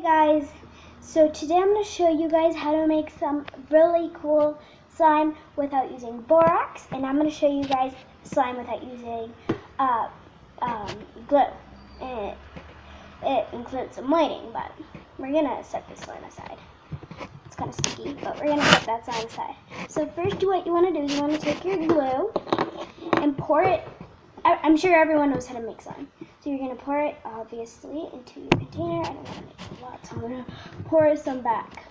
Guys, so today I'm going to show you guys how to make some really cool slime without using borax, and I'm going to show you guys slime without using glue. And it includes some lighting, but we're going to set this slime aside. It's kind of sticky, but we're going to set that slime aside. So first what you want to do is you want to take your glue and pour it. I'm sure everyone knows how to make slime. So you're going to pour it, obviously, into your container. I don't want to make a lot, so I'm going to pour some back.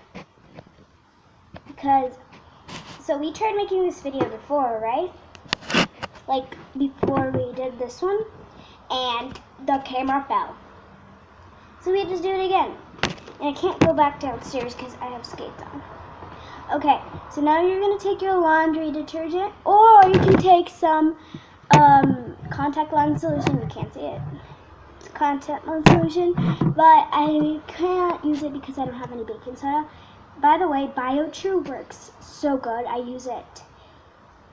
So we tried making this video before, right? Like, before we did this one, and the camera fell. So we had to do it again. And I can't go back downstairs because I have skates on. Okay, so now you're going to take your laundry detergent, or you can take some contact lens solution. You can't see it. It's contact lens solution, but I can't use it because I don't have any baking soda. By the way, BioTrue works so good. I use it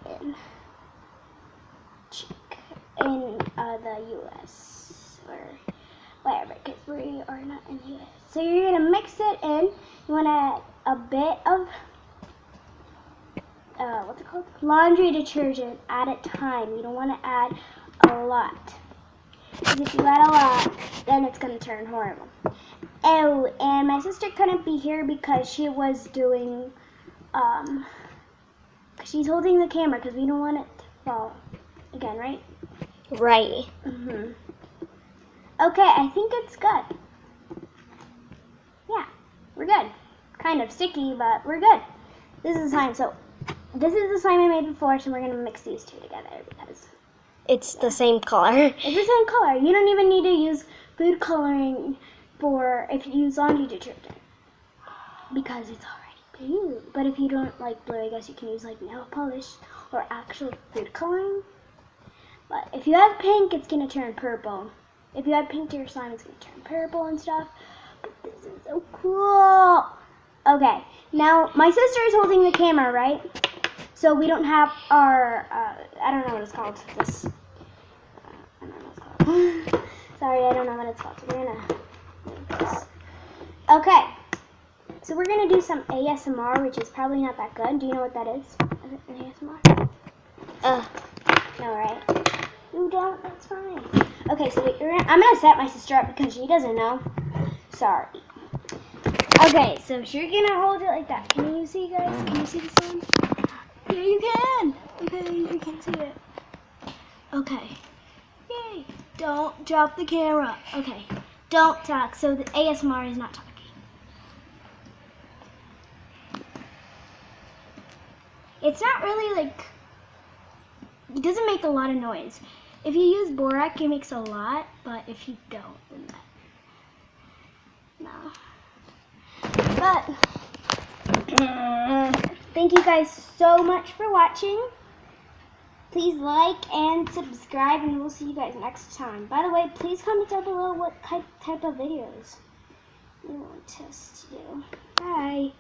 in the US or whatever, because we are not in the US. So you're gonna mix it in. You want to add a bit of what's it called? Laundry detergent at a time. You don't want to add a lot. Because if you add a lot, then it's going to turn horrible. Oh, and my sister couldn't be here because she was doing, she's holding the camera because we don't want it to fall again, right? Right. Okay, I think it's good. Yeah, we're good. Kind of sticky, but we're good. This is the slime. So this is the slime I made before, so we're going to mix these two together because it's the same color. It's the same color. You don't even need to use food coloring for if you use laundry detergent because it's already blue. But if you don't like blue, I guess you can use like nail polish or actual food coloring. But if you have pink, it's going to turn purple. If you add pink to your slime, it's going to turn purple and stuff. But this is so cool. Okay, now my sister is holding the camera, right? So we don't have our, I don't know what it's called. This, I don't know what it's called. Sorry, I don't know what it's called. So we're gonna do this. Okay, so we're gonna do some ASMR, which is probably not that good. Do you know what that is? Is it an ASMR? No, right? You don't? That's fine. Okay, so I'm gonna set my sister up because she doesn't know. Sorry. Okay, so you're gonna hold it like that. Can you see, guys? Can you see the sun? Yeah, you can. Okay, you can see it. Okay. Yay. Don't drop the camera. Okay. Don't talk. So the ASMR is not talking. It's not really like, it doesn't make a lot of noise. If you use borax, it makes a lot, but if you don't, then no. But thank you guys so much for watching. Please like and subscribe, and we'll see you guys next time. By the way, please comment down below what type of videos you want us to do. Bye.